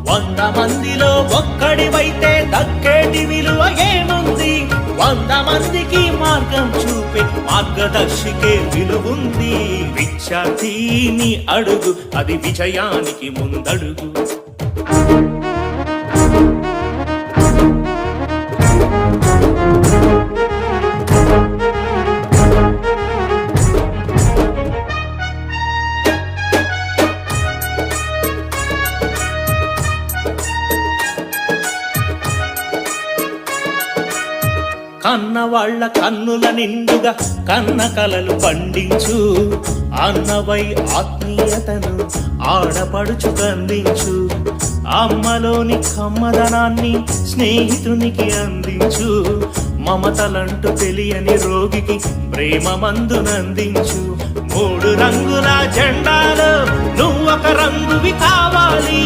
100 మందిలో ఒక్కడివైతే దక్కేటి విలువ ఏముంది? 100 మందికి మార్గం చూపే మార్గదర్శికే విలువుంది. విద్యార్థి నీ అడుగు అది విజయానికి ముందడుగు. కన్నవాళ్ల కన్నుల నిండుగా కన్న కలలు పండించు. అన్నవై ఆత్మీయతను ఆడపడుచుకు అందించు. అమ్మలోని కమ్మదనాన్ని స్నేహితునికి అందించు. మమతలంటూ తెలియని రోగికి ప్రేమ మందునందించు. 3 రంగుల జెండాలో నువ్వొక రంగువి కావాలి.